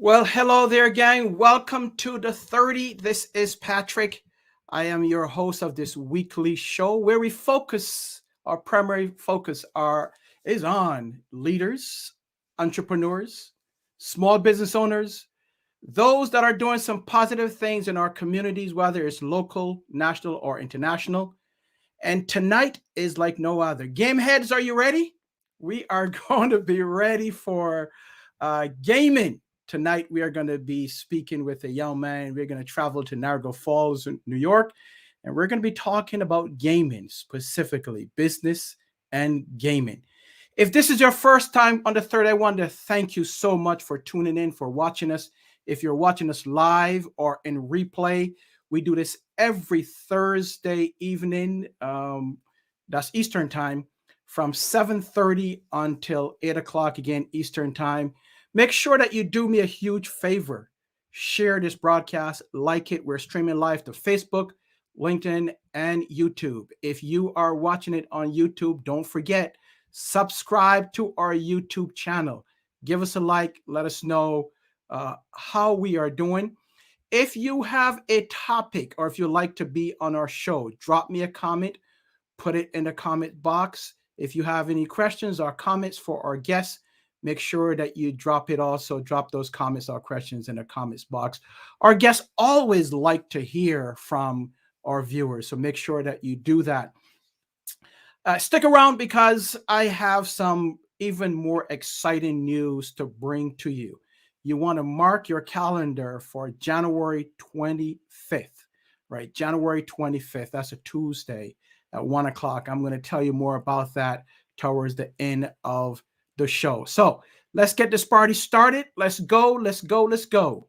Well, hello there, gang. Welcome to the 30. This is Patrick. I am your host of this weekly show where we focus, our primary focus is on leaders, entrepreneurs, small business owners, those that are doing some positive things in our communities, whether it's local, national, or international. And tonight is like no other. Game heads, are you ready? We are going to be ready for gaming. Tonight, we are going to be speaking with a young man. We're going to travel to Niagara Falls, New York, and we're going to be talking about gaming, specifically business and gaming. If this is your first time on the third, I want to thank you so much for tuning in, for watching us. If you're watching us live or in replay, we do this every Thursday evening. That's Eastern time from 7:30 until 8 o'clock, again, Eastern time. Make sure that you do me a huge favor. Share this broadcast, like it. We're streaming live to Facebook, LinkedIn, and YouTube. If you are watching it on YouTube, don't forget, subscribe to our YouTube channel. Give us a like. Let us know how we are doing. If you have a topic or if you'd like to be on our show, drop me a comment, put it in the comment box. If you have any questions or comments for our guests, make sure that you drop it also. Drop those comments or questions in the comments box. Our guests always like to hear from our viewers, so make sure that you do that. Stick around because I have some even more exciting news to bring to you. You want to mark your calendar for January 25th, right? January 25th. That's a Tuesday at 1 o'clock. I'm going to tell you more about that towards the end of the show. So let's get this party started. Let's go, let's go, let's go.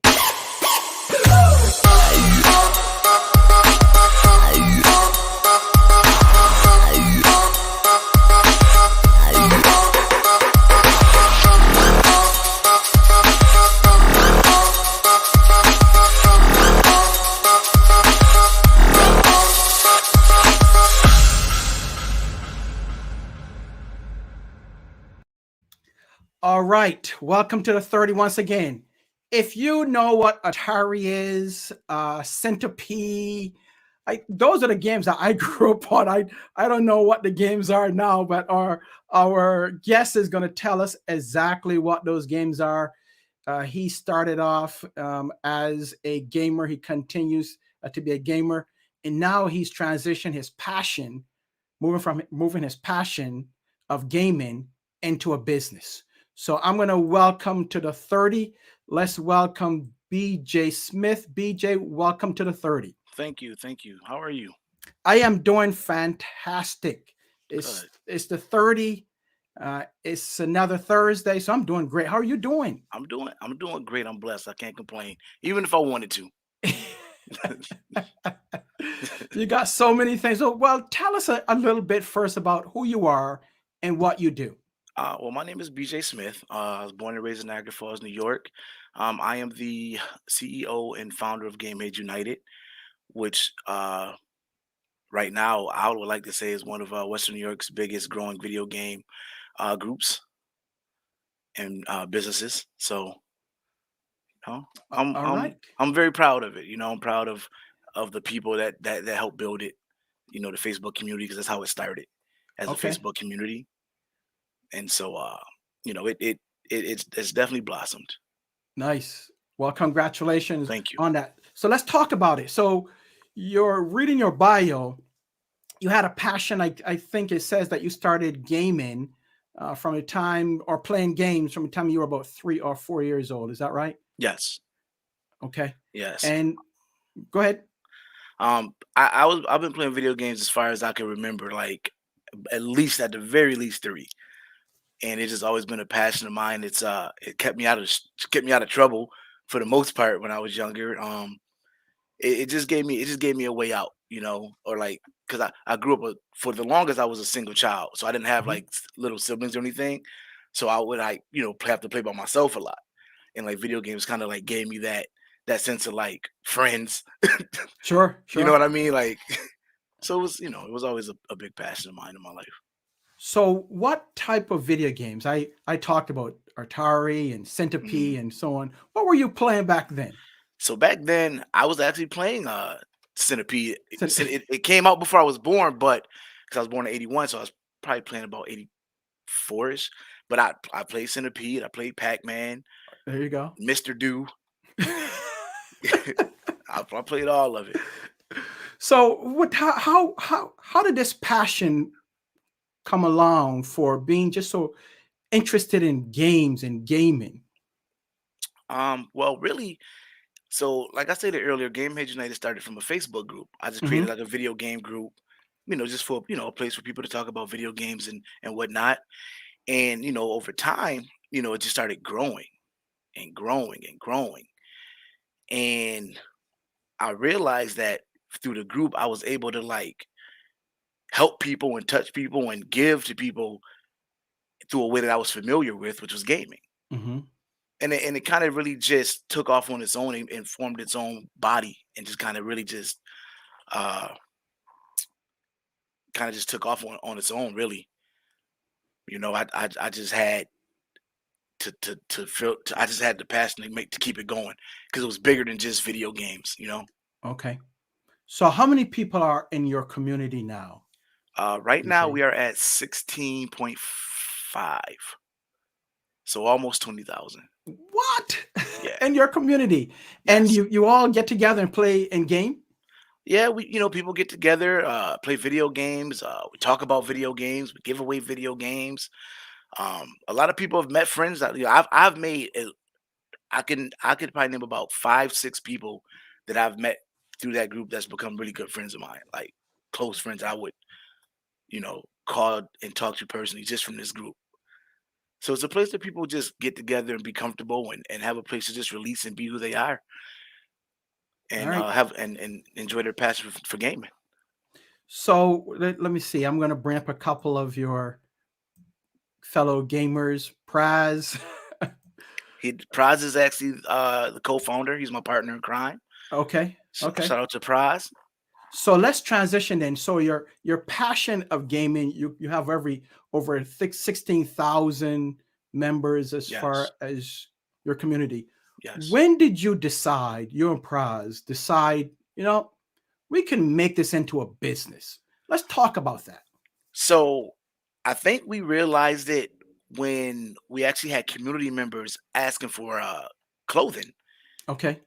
All right, welcome to the 30 once again. If you know what Atari is, Centipede, those are the games that I grew up on. I don't know what the games are now, but our guest is going to tell us exactly what those games are. He started off as a gamer. He continues to be a gamer, and now he's transitioned his passion, moving his passion of gaming into a business. So I'm going to welcome to the 30. Let's welcome BJ Smith. BJ, welcome to the 30. Thank you. Thank you. How are you? I am doing fantastic. It's the 30. It's another Thursday, so I'm doing great. How are you doing? I'm doing great. I'm blessed. I can't complain, even if I wanted to. You got so many things. So, well, tell us a little bit first about who you are and what you do. Well, my name is BJ Smith. I was born and raised in Niagara Falls, New York. I am the CEO and founder of Gamehead United, which right now I would like to say is one of Western New York's biggest growing video game groups and businesses. So, All right. I'm very proud of it. I'm proud of the people that helped build it. The Facebook community, because that's how it started, as a Facebook community. And so, it's definitely blossomed. Nice. Well, congratulations. Thank you on that. So let's talk about it. So you're reading your bio. You had a passion. I think it says that you started gaming from a time, or playing games from the time you were about 3 or 4 years old. Is that right? Yes. Okay. Yes. And go ahead. I've been playing video games as far as I can remember, like at the very least 3. And it's just always been a passion of mine. It kept me out of trouble for the most part when I was younger. It just gave me a way out, or like, because I grew up for the longest I was a single child, so I didn't have like little siblings or anything, so I would have to play by myself a lot, and like video games kind of like gave me that sense of like friends. Sure. You know what I mean? Like, so it was always a big passion of mine in my life. So what type of video games? I talked about Atari and Centipede Mhm. and so on. What were you playing back then? So back then, I was actually playing Centipede. Cen- It came out before I was born, but because I was born in '81, so I was probably playing about '84ish. But I played Centipede. I played Pac Man, there you go. Mister Do. I played all of it. So what how did this passion come along for being just so interested in games and gaming? Well, really, so like I stated earlier, Game Head United started from a Facebook group. I just created Hmm. like a video game group, just for a place for people to talk about video games and whatnot. And over time, it just started growing and growing and growing. And I realized that through the group, I was able to like help people and touch people and give to people through a way that I was familiar with, which was gaming. Hmm. And it kind of really just took off on its own and formed its own body and just kind of really just uh kind of just took off on its own really. I just had to feel I just had the passion to keep it going because it was bigger than just video games. Okay. So how many people are in your community now Right these now days? we are at 16.5, so almost 20,000. What? Yeah. In your community? And Yes. you all get together and play and game? Yeah, people get together, play video games, we talk about video games, we give away video games. A lot of people have met friends that I've made. I could probably name about 5, 6 people that I've met through that group that's become really good friends of mine, like close friends. I would call and talk to personally just from this group. So it's a place that people just get together and be comfortable and have a place to just release and be who they are All and right. have and enjoy their passion for gaming. So let me see. I'm going to bring up a couple of your fellow gamers. Praz. He Prize is actually the co-founder. He's my partner in crime. Okay. Okay. Shout out to Prize. So let's transition then. So your passion of gaming, you have every over 16,000 members as Yes, far as your community. yes. When did you decide, you and Praz decide, we can make this into a business? Let's talk about that. So I think we realized it when we actually had community members asking for clothing Okay.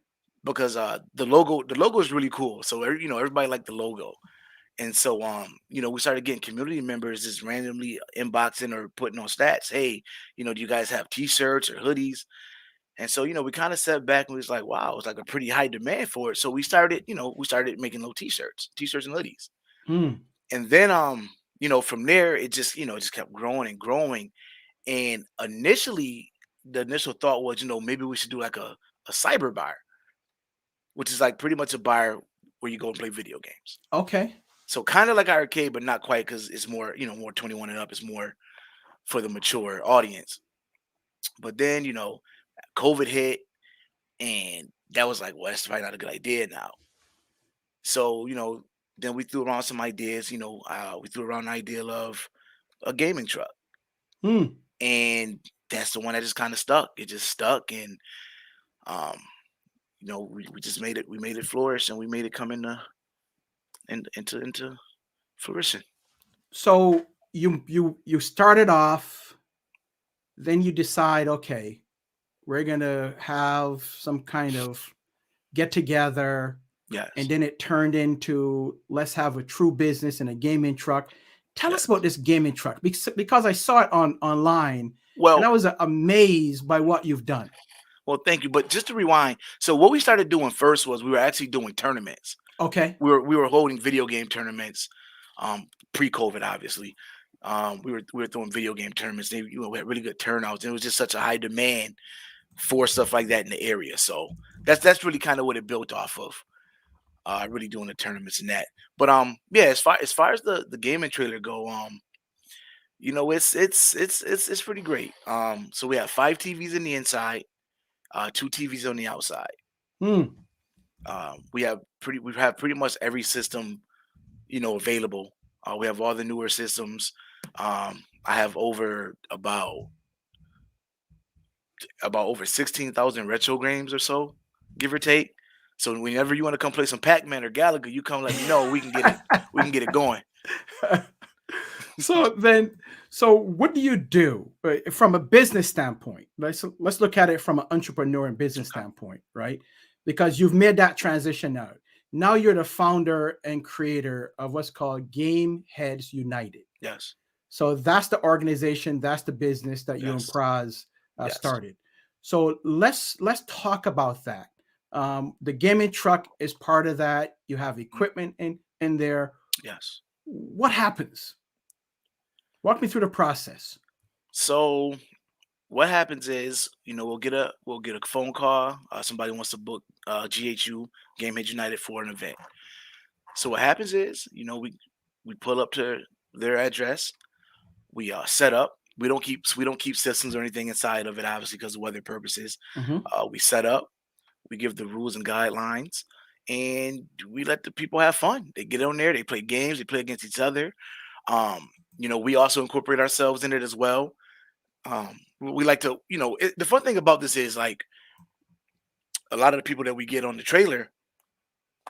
because the logo is really cool. So everybody liked the logo. And so we started getting community members just randomly inboxing or putting on stats, hey, do you guys have t-shirts or hoodies? And so, we kind of sat back and we was like, wow, it's like a pretty high demand for it. So we started making little t-shirts and hoodies. Hmm. And then from there it just kept growing and growing. And initially the initial thought was, maybe we should do like a cyber bar, which is like pretty much a bar where you go and play video games. Okay. So kind of like arcade, but not quite because it's more, more 21 and up. It's more for the mature audience. But then, COVID hit and that was like, well, that's probably not a good idea now. So, then we threw around some ideas, we threw around the idea of a gaming truck. Hmm. And that's the one that just kind of stuck. It just stuck. And, um, we just we made it flourish and we made it come into fruition. So you started off, then you decide, okay, we're gonna have some kind of get together, and Yes. then it turned into let's have a true business and a gaming truck. Tell us about Yes. this gaming truck because I saw it online and I Well, was amazed by what you've done. well, thank you. But just to rewind, so what we started doing first was we were actually doing tournaments. Okay. We were holding video game tournaments, pre-COVID, obviously. We were throwing video game tournaments. We had really good turnouts. And it was just such a high demand for stuff like that in the area. So that's really kind of what it built off of. Really doing the tournaments and that. But yeah, as far as the gaming trailer go, it's pretty great. So we have 5 TVs in the inside, 2 TVs on the outside. Hmm. We have pretty much every system available. We have all the newer systems. I have over about about over 16,000 retro games or so, give or take. So whenever you want to come play some Pac-Man or Galaga, you come let me know. We can get it. We can get it going. So then, so what do you do from a business standpoint? Let's look at it from an entrepreneur and business standpoint, right? Because you've made that transition now. Now you're the founder and creator of what's called Game Heads United. Yes. So that's the organization, that's the business that you and Yes. Praz Yes. started. So let's talk about that. The gaming truck is part of that. You have equipment in there. Yes. What happens? Walk me through the process. So what happens is, we'll get a phone call. Somebody wants to book GHU Game Head United for an event. So what happens is, we pull up to their address. We set up. We don't keep systems or anything inside of it, obviously, because of weather purposes. We set up. We give the rules and guidelines, and we let the people have fun. They get on there. They play games. They play against each other. We also incorporate ourselves in it as well. We like to, the fun thing about this is like a lot of the people that we get on the trailer,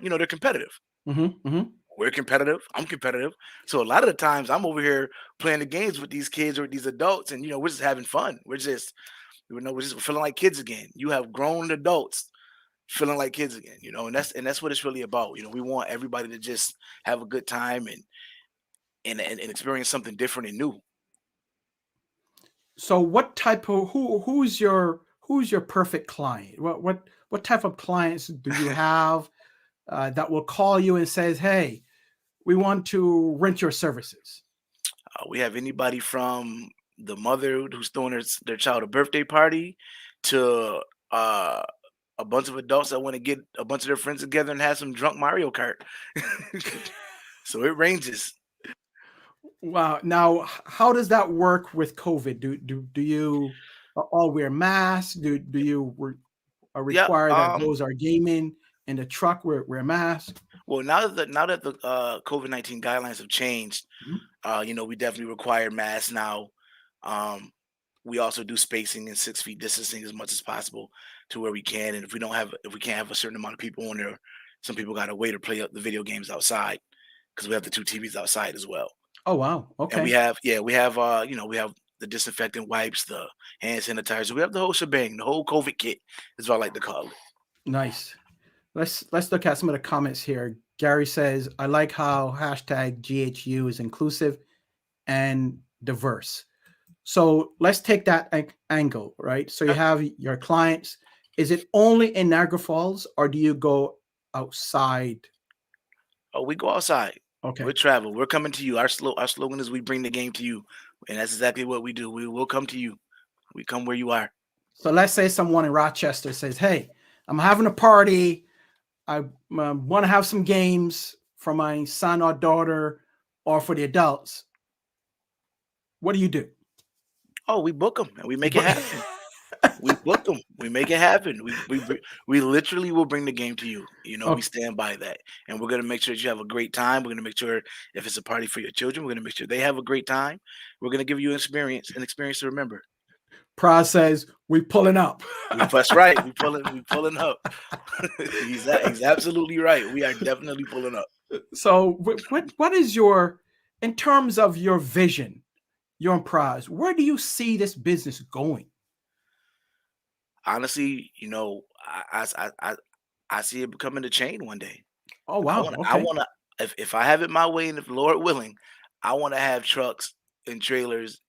they're competitive. We're competitive. I'm competitive. So a lot of the times I'm over here playing the games with these kids or these adults, and we're just having fun. We're just feeling like kids again. You have grown adults feeling like kids again, and that's what it's really about. We want everybody to just have a good time and experience something different and new. So what type of who's your perfect client? What type of clients do you have that will call you and says, "Hey, we want to rent your services"? We have anybody from the mother who's throwing their child a birthday party to a bunch of adults that want to get a bunch of their friends together and have some drunk Mario Kart. So it ranges. Wow. Now, how does that work with COVID? Do you all wear masks? Do you Yeah. require that those are gaming in the truck wear masks? Well, now that the COVID-19 guidelines have changed, we definitely require masks now. We also do spacing and 6 feet distancing as much as possible to where we can. And if we can't have a certain amount of people on there, some people got to wait or play the video games outside because we have the 2 TVs outside as well. Oh wow. And we Okay. have we have the disinfectant wipes, the hand sanitizer. We have the whole shebang, the whole COVID kit is what I like to call it. Nice. Let's look at some of the comments here. Gary says, "I like how hashtag GHU is inclusive and diverse." So let's take that angle, right? So you have your clients. Is it only in Niagara Falls, or do you go outside? Oh, we go outside. Okay. We travel. We're coming to you. Our slogan is "We bring the game to you," and that's exactly what we do. We will come to you. We come where you are. So let's say someone in Rochester says, "Hey, I'm having a party. I want to have some games for my son or daughter, or for the adults." What do you do? Oh, we book them and we make it happen. We book them. We make it happen. We literally will bring the game to you. We stand by that, and we're gonna make sure that you have a great time. We're gonna make sure if it's a party for your children, we're gonna make sure they have a great time. We're gonna give you an experience to remember. Praz says, "We pulling up." That's right. We pulling up. He's absolutely right. We are definitely pulling up. So what is your, in terms of your vision, your Praz, where do you see this business going? Honestly, I see it becoming a chain one day. Oh I wow. want I Okay. want to if I have it my way and if Lord willing, I want to have trucks and trailers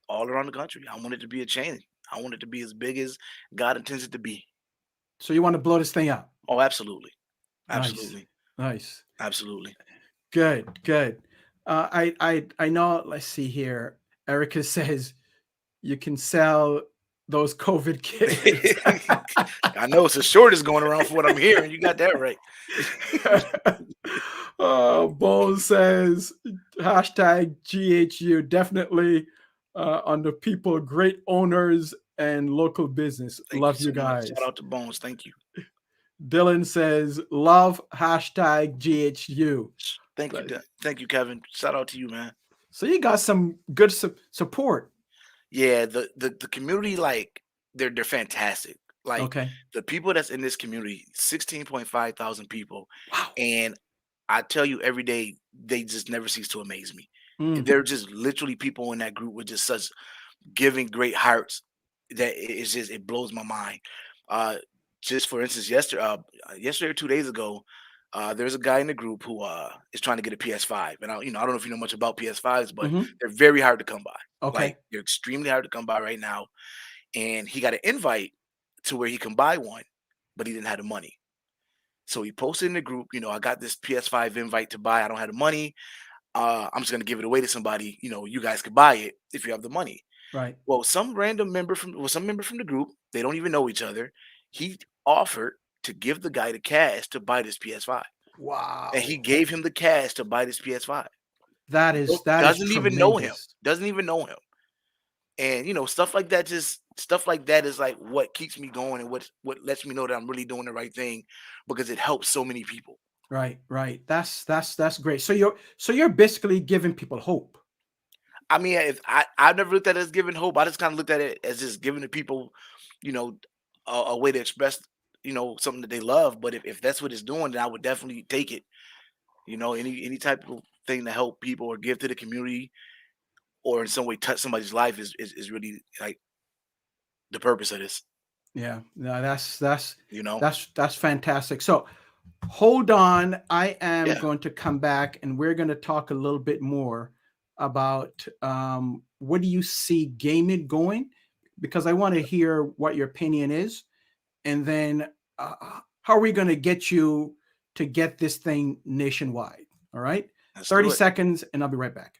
all around the country. I want it to be a chain. I want it to be as big as God intends it to be. So you want to blow this thing up? Oh, absolutely. Nice. Absolutely. Nice. Absolutely. Good. I know. Let's see here. Erica says you can sell those COVID kits. I know it's a shortage going around for what I'm hearing. You got that right. Bo says hashtag GHU definitely on the people, great owners and local business. Thank Love you you so much. guys. Shout out to Bones. Thank you. Dylan says love hashtag GHU. Thank you. Thank you, Kevin. Shout out to you, man. So you got some good support. Yeah, the community, like they're fantastic. Like Okay. the people that's in this community, 16.5 thousand people, Wow. and I tell you every day they just never cease to amaze me. Mm. They're just literally people in that group with just such giving great hearts that it's just it blows my mind. Uh, just for instance, yesterday or 2 days ago, there's a guy in the group who is trying to get a PS5, and I don't know if you know much about PS5s, but Hmm. they're very hard to come by. Like Okay. they're extremely hard to come by right now, and he got an invite to where he can buy one, but he didn't have the money. So he posted in the group, I got this PS5 invite to buy. I don't have the money. I'm just gonna give it away to somebody. You guys could buy it if you have the money. Right. Well, some member from the group, they don't even know each other. He offered to give the guy the cash to buy this PS5, and he Wow. gave him the cash to buy this PS5. That is Doesn't even know him. tremendous. Doesn't even know him. And stuff like that. Just stuff like that is like what keeps me going and what lets me know that I'm really doing the right thing because it helps so many people. Right. Right. That's great. So you're basically giving people hope. I mean, I've never looked at it as giving hope. I just kind of looked at it as just giving the people, you know, a way to express, something that they love. But if that's what it's doing, then I would definitely take it. Any type of thing to help people or give to the community or in some way touch somebody's life is really like the purpose of this. Yeah. No, that's You know? that's that's fantastic. So hold on. I am Yeah, going to come back and we're going to talk a little bit more about where do you see gaming going? Because I want to hear what your opinion is. And then how are we going to get you to get this thing nationwide? All right. let's 30 do it. seconds and I'll be right back.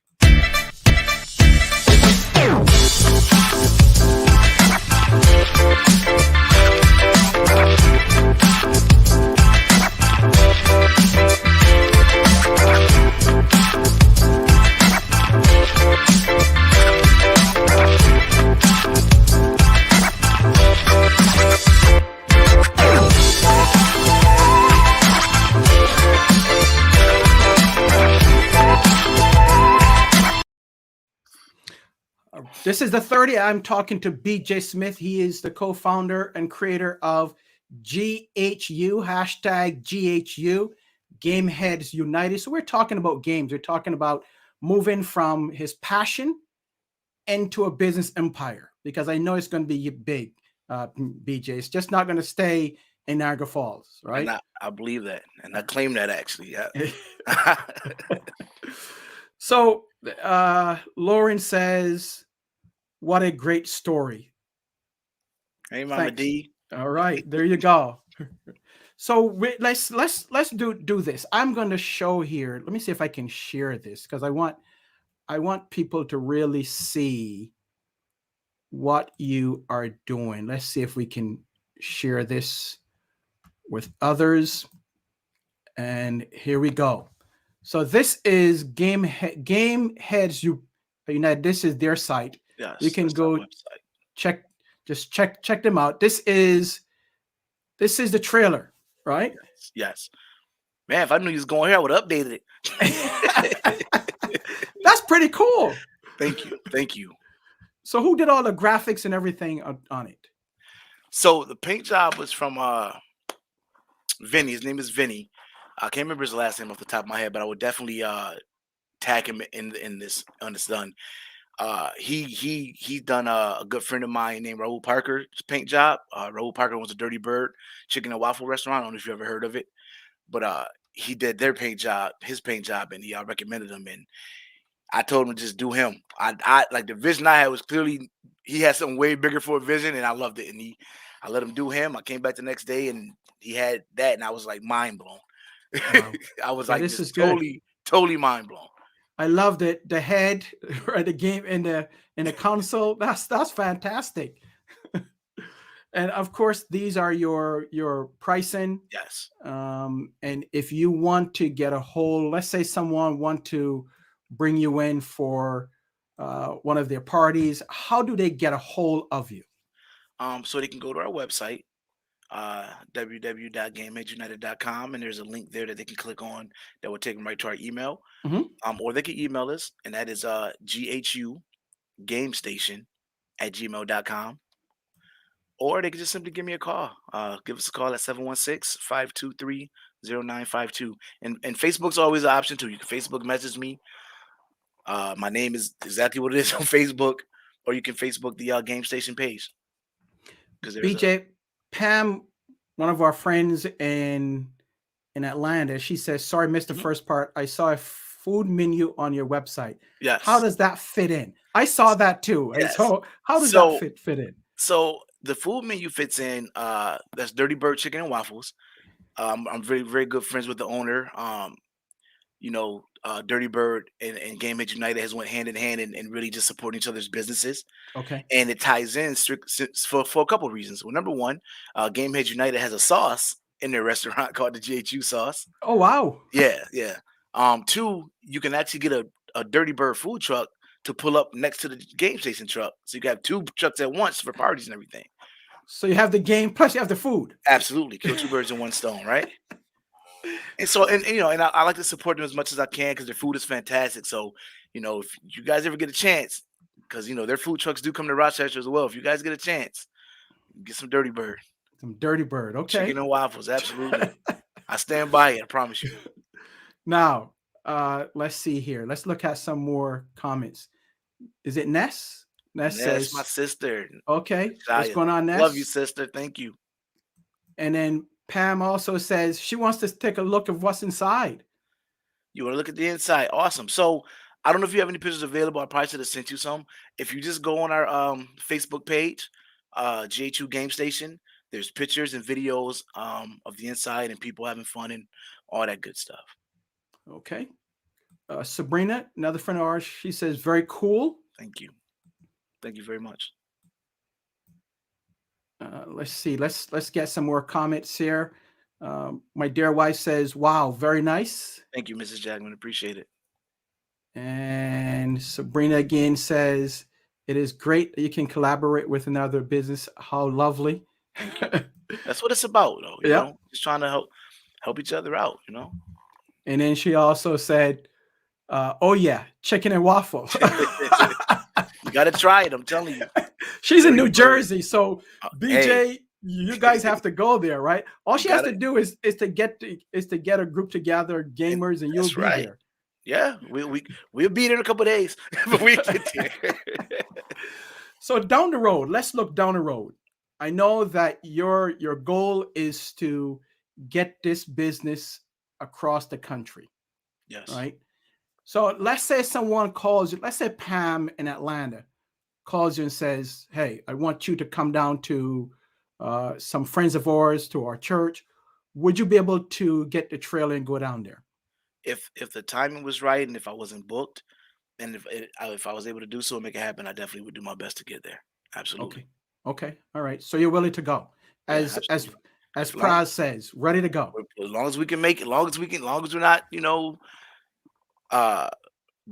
This is the 30. I'm talking to BJ Smith. He is the co-founder and creator of GHU, hashtag GHU, Game Heads United. So we're talking about games. We're talking about moving from his passion into a business empire because I know it's going to be big, BJ. It's just not going to stay in Niagara Falls, And right? I believe that. And I claim that actually. Yeah. So Lauren says, what a great story. Hey, Mama Thanks. D. All right, there you go. So let's do this. I'm going to show here. Let me see if I can share this because I want people to really see what you are doing. Let's see if we can share this with others. And here we go. So this is Game Heads United. This is their site. You Yes, can that's our go website. check them out. This is the trailer, right? Yes. Man, if I knew you was going here, I would have updated it. That's pretty cool. Thank you. Thank you. So who did all the graphics and everything on it? So the paint job was from Vinny. His name is Vinny. I can't remember his last name off the top of my head, but I would definitely tag him in this on this done. He done a good friend of mine named Raul Parker's paint job. Raul Parker was a Dirty Bird chicken and waffle restaurant. I don't know if you ever heard of it, but he did their paint job, his paint job, and he recommended him. And I told him to just do him. I like the vision I had was clearly he had something way bigger for a vision, and I loved it. And I let him do him. I came back the next day, and he had that, and I was like mind blown. Wow. I was Yeah, like this is just good. totally mind blown. I love the head or the game in the console. That's fantastic. And of course, these are your pricing. Yes. And if you want to get a hold, let's say someone want to bring you in for one of their parties, how do they get a hold of you? So they can go to our website, www.gameheadsunited.com, and there's a link there that they can click on that will take them right to our email. Mhm. Or they can email us, and that is GHU Game Station at gmail.com. or they can just simply give me a call. Give us a call at 716-523-0952. And Facebook's always an option too. You can Facebook message me. My name is exactly what it is on Facebook, or you can Facebook the Game Station page because there's a BJ, Pam, one of our friends in Atlanta, she says, "Sorry, missed the Mhm. first part. I saw a food menu on your website. How Yes, does that fit in?" I saw that too. And yes. so, how does that So fit in? so the food menu fits in. That's Dirty Bird Chicken and Waffles. I'm very very good friends with the owner. Dirty Bird and Game Head United has went hand in hand and really just supporting each other's businesses, Okay. and it ties in for a couple of reasons. Well, number one, Game Head United has a sauce in their restaurant called the GHU sauce. Oh wow. Yeah, yeah. Two, you can actually get a Dirty Bird food truck to pull up next to the game station truck, so you can have two trucks at once for parties and everything. So you have the game plus you have the food. Absolutely, kill two birds in one stone, right? And so, and I like to support them as much as I can because their food is fantastic. So, if you guys ever get a chance, because their food trucks do come to Rochester as well. If you guys get a chance, get some Dirty Bird Some Dirty Bird. chicken Okay. and waffles. Absolutely, I stand by it. I promise you. Now, let's see here. Let's look at some more comments. Is it Ness? Ness That's my says, sister. okay, what's Shia. going on, Love you, Ness? sister. Thank you. And then Pam also says she wants to take a look of what's inside. You want to look at the inside? Awesome. So I don't know if you have any pictures available. I probably should have sent you some. If you just go on our Facebook page, J2 Game Station, there's pictures and videos of the inside and people having fun and all that good stuff. Okay. Sabrina, another friend of ours, she says, very cool. Thank you. Thank you very much. Let's see. Let's get some more comments here. My dear wife says, wow, very nice. Thank you, Mrs. Jackman. Appreciate it. And Sabrina again says, it is great that you can collaborate with another business. How lovely. That's what it's about, though. You Yeah. know, just trying to help each other out. You know. And then she also said, oh yeah, chicken and waffle. You got to try it. I'm telling you. She's in Dirty New Bird. Jersey, so BJ, Hey. you guys have to go there, right? All You she has gotta- to do is to get a group together, gamers, and you'll That's be right. there. Yeah, we'll be there in a couple of days, but we get there. So down the road, let's look down the road. I know that your goal is to get this business across the country, Yes. right? So let's say someone calls you, let's say Pam in Atlanta calls you and says, hey, I want you to come down to some friends of ours to our church. Would you be able to get the trailer and go down there? If the timing was right and if I wasn't booked, and if I was able to do so and make it happen, I definitely would do my best to get there. Absolutely. Okay. All right. So you're willing to go. Yeah, As absolutely. as As long, Praz says, ready to go. as long as we can make it, as long as we're not, uh,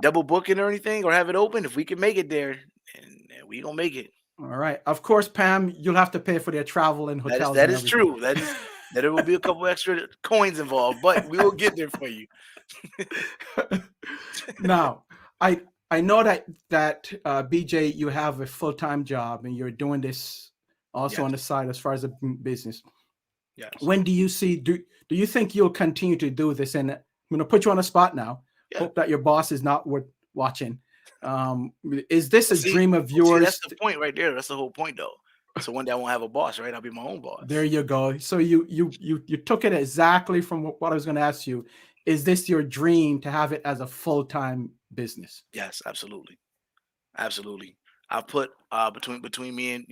double booking or anything or have it open, if we can make it there, and we gonna make it. All right. Of course, Pam, you'll have to pay for their travel and hotels. That and is true. That there will be a couple extra coins involved, but we will get there for you. Now, I know that BJ, you have a full-time job and you're doing this also on the side as far as the business. Yes. When do you see? Do you think you'll continue to do this? And I'm going to put you on the spot now. Yeah. Hope that your boss is not watching. Is this a dream of yours? That's the point right there. That's the whole point, though. So one day I won't have a boss, right? I'll be my own boss. There you go. So you took it exactly from what I was going to ask you. Is this your dream to have it as a full-time business? Yes, absolutely, absolutely. I put between me and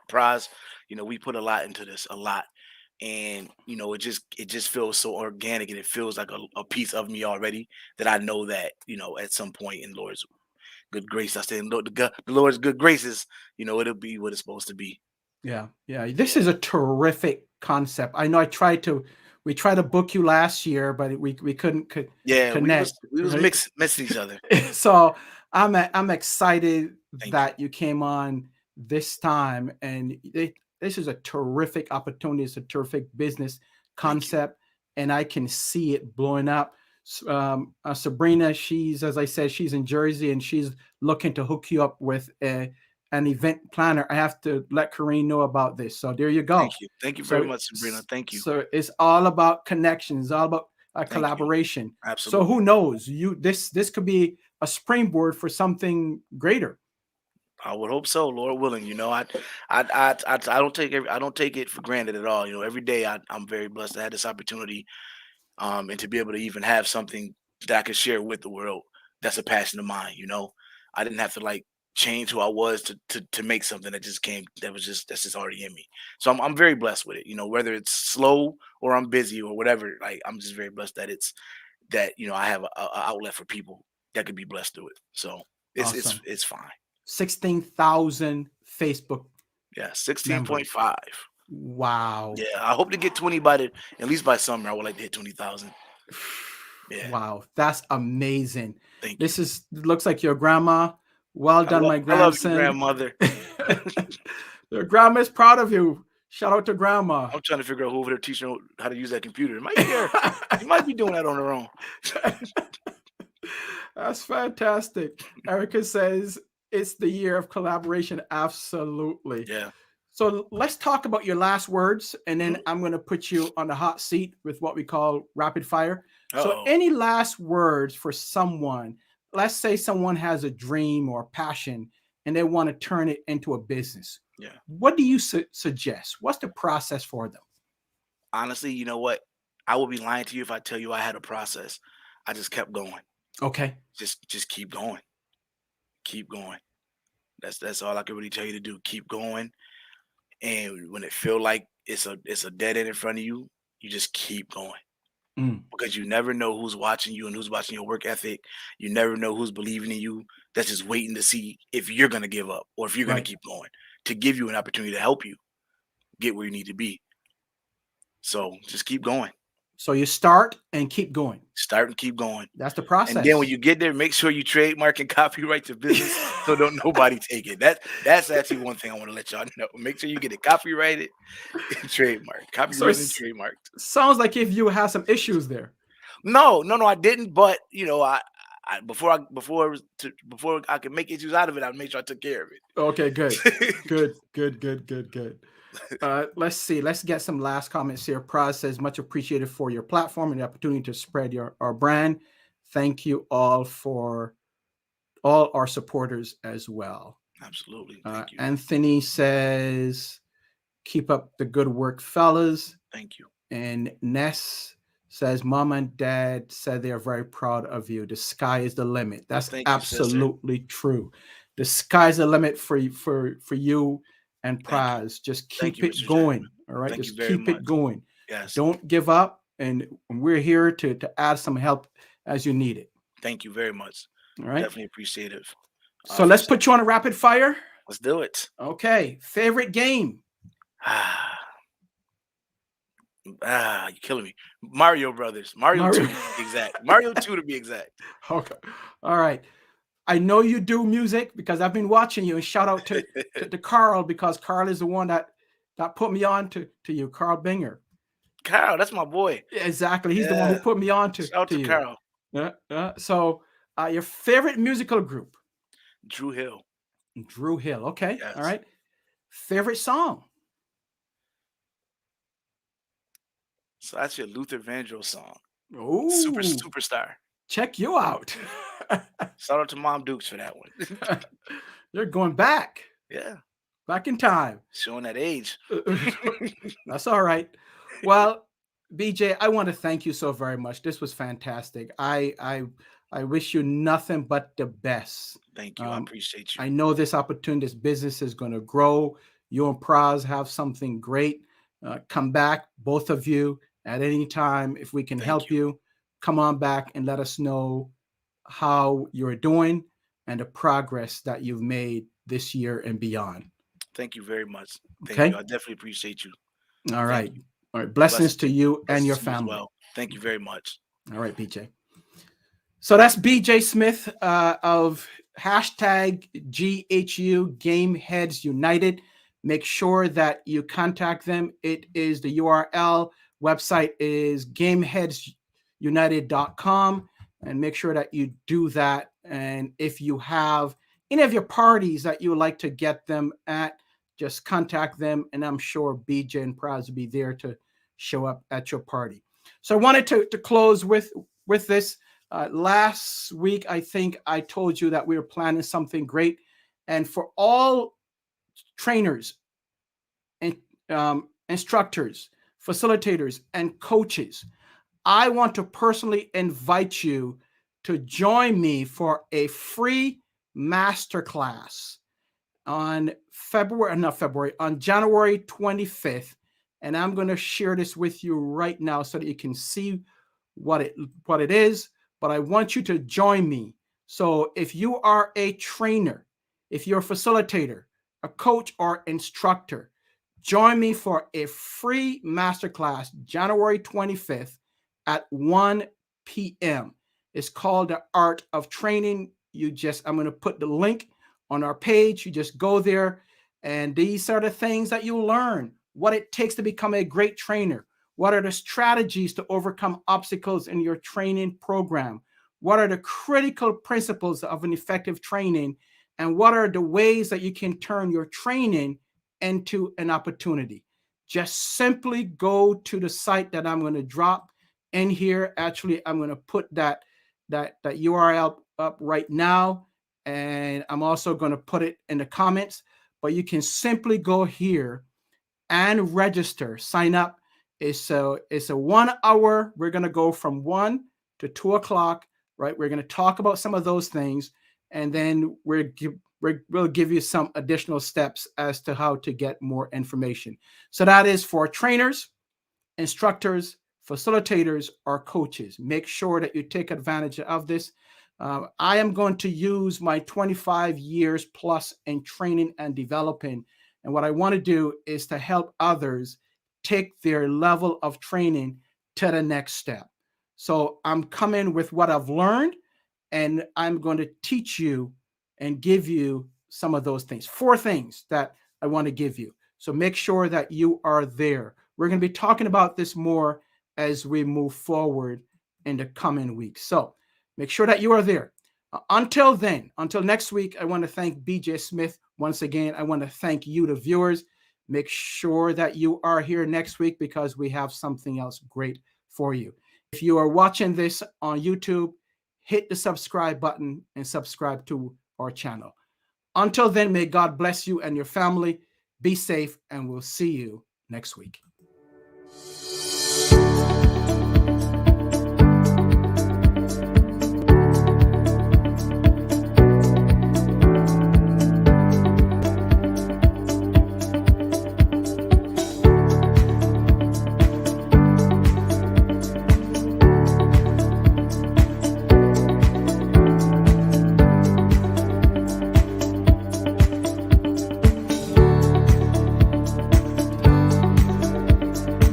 Prize, we put a lot into this, a lot, and it just feels so organic and it feels like a piece of me already that I know that at some point in Lord's good grace, I say the Lord's good graces, it'll be what it's supposed to be. Yeah. This is a terrific concept. I know we tried to book you last year, but we couldn't connect. We was missing each other. So I'm excited that you came on this time, and this is a terrific opportunity. It's a terrific business concept, and I can see it blowing up. Sabrina, as I said, she's in Jersey, and she's looking to hook you up with a an event planner, I have to let Kareem know about this. So there you go. Thank you very So, much, Sabrina. Thank you. so it's all about connections, all about Thank you. collaboration. Absolutely. So who knows? This could be a springboard for something greater. I would hope so, Lord willing. You know, I don't take I don't take it for granted at all. You know, every day I'm very blessed to have this opportunity, and to be able to even have something that I could share with the world. That's a passion of mine. You know, I didn't have to like change who I was to make something that just came. That's just already in me. So I'm very blessed with it. You know, whether it's slow or I'm busy or whatever. Like I'm just very blessed that I have a outlet for people that could be blessed through it. So Awesome. it's fine. 16,000 Facebook Yeah, members. 16.5. Wow. Yeah, I hope to get 20 at least by summer. I would like to hit 20,000. Yeah. Wow, that's amazing. Thank you. This looks like your grandma. Well done, my I love you, grandson. grandmother. Your grandma's proud of you. Shout out to grandma. I'm trying to figure out who over there teaching her how to use that computer. It might be her. You might be doing that on her own. That's fantastic. Erica says it's the year of collaboration. Absolutely. Yeah. So let's talk about your last words, and then I'm going to put you on the hot seat with what we call rapid fire. So any last words for someone? Let's say someone has a dream or passion and they want to turn it into a business. Yeah. What do you suggest? What's the process for them? Honestly, you know what? I would be lying to you if I tell you I had a process. I just kept going. Okay. Just keep going. Keep going. That's all I can really tell you to do. Keep going. And when it feel like it's a dead end in front of you, you just keep going. Because you never know who's watching you and who's watching your work ethic. You never know who's believing in you. That's just waiting to see if you're going to give up or if you're going to keep going, to give you an opportunity to help you get where you need to be. So just keep going. So you start and keep going. Start and keep going. That's the process. And then when you get there, make sure you trademark and copyright your business so don't nobody take it. That's actually one thing I want to let y'all know. Make sure you get it copyrighted and trademarked. Copyrighted and trademarked. Sounds like if you have some issues there. No, I didn't. But you know, I before I could make issues out of it, I made sure I took care of it. Okay, good, good. Let's see. Let's get some last comments here. Praz says, much appreciated for your platform and the opportunity to spread our brand. Thank you all for all our supporters as well. Absolutely. Thank you. Anthony says, keep up the good work, fellas. Thank you. And Ness says, Mom and Dad said they are very proud of you. The sky is the limit. That's absolutely true. The sky's the limit for you and Praz. Just keep it going. All right. Just keep it going. Yes. Don't give up. And we're here to add some help as you need it. Thank you very much. All right. Definitely appreciative. So let's put you on a rapid fire. Let's do it. Okay. Favorite game? You're killing me. Mario Brothers. Mario 2 to be exact. Mario 2 to be exact. Okay. All right. I know you do music because I've been watching you, and shout out to Carl, because Carl is the one that put me on to you, Carl Binger. Carl, that's my boy. Exactly. He's the one who put me on to shout out to you. Carl. So your favorite musical group? Drew Hill. Drew Hill. Okay. Yes. All right. Favorite song? So that's your Luther Vandross song. Oh, Superstar. Check you out. Shout out to Mom Dukes for that one. You're going back. Yeah. Back in time. Showing that age. That's all right. Well, BJ, I want to thank you so very much. This was fantastic. I wish you nothing but the best. Thank you. I appreciate you. I know this opportunity, this business is going to grow. You and Praz have something great. Come back, both of you, at any time. If we can help you, come on back and let us know how you're doing and the progress that you've made this year and beyond. Thank you very much. Thank you. I definitely appreciate you. All right. All right. Blessings to you and your family. Well. Thank you very much. All right, BJ. So that's BJ Smith of hashtag GHU Game Heads United. Make sure that you contact them. It is the URL website is gameheadsunited.com, and make sure that you do that. And if you have any of your parties that you would like to get them at, just contact them, and I'm sure BJ and Praz will be there to show up at your party. So I wanted to close with this. Last week, I think I told you that we were planning something great, and for all trainers and instructors, facilitators, and coaches, I want to personally invite you to join me for a free masterclass on on January 25th. And I'm going to share this with you right now so that you can see what it is. But I want you to join me. So if you are a trainer, if you're a facilitator, a coach, or instructor, join me for a free masterclass January 25th at 1 p.m. It's called The Art of Training. I'm going to put the link on our page. You just go there, and these are the things that you learn, what it takes to become a great trainer. What are the strategies to overcome obstacles in your training program? What are the critical principles of an effective training? And what are the ways that you can turn your training into an opportunity? Just simply go to the site that I'm going to drop in here. Actually, I'm going to put that URL up right now, and I'm also going to put it in the comments. But you can simply go here and register, sign up. It's a 1 hour. We're going to go from 1 to 2 o'clock, right? We're going to talk about some of those things, and then we'll give you some additional steps as to how to get more information. So that is for trainers, instructors, facilitators, or coaches. Make sure that you take advantage of this. I am going to use my 25 years plus in training and developing. And what I want to do is to help others take their level of training to the next step. So I'm coming with what I've learned, and I'm going to teach you and give you some of those things. 4 things that I want to give you. So make sure that you are there. We're going to be talking about this more as we move forward in the coming weeks. So make sure that you are there. Until then, until next week, I want to thank BJ Smith once again. I want to thank you, the viewers. Make sure that you are here next week because we have something else great for you. If you are watching this on YouTube, hit the subscribe button and subscribe to our channel. Until then, may God bless you and your family. Be safe, and we'll see you next week.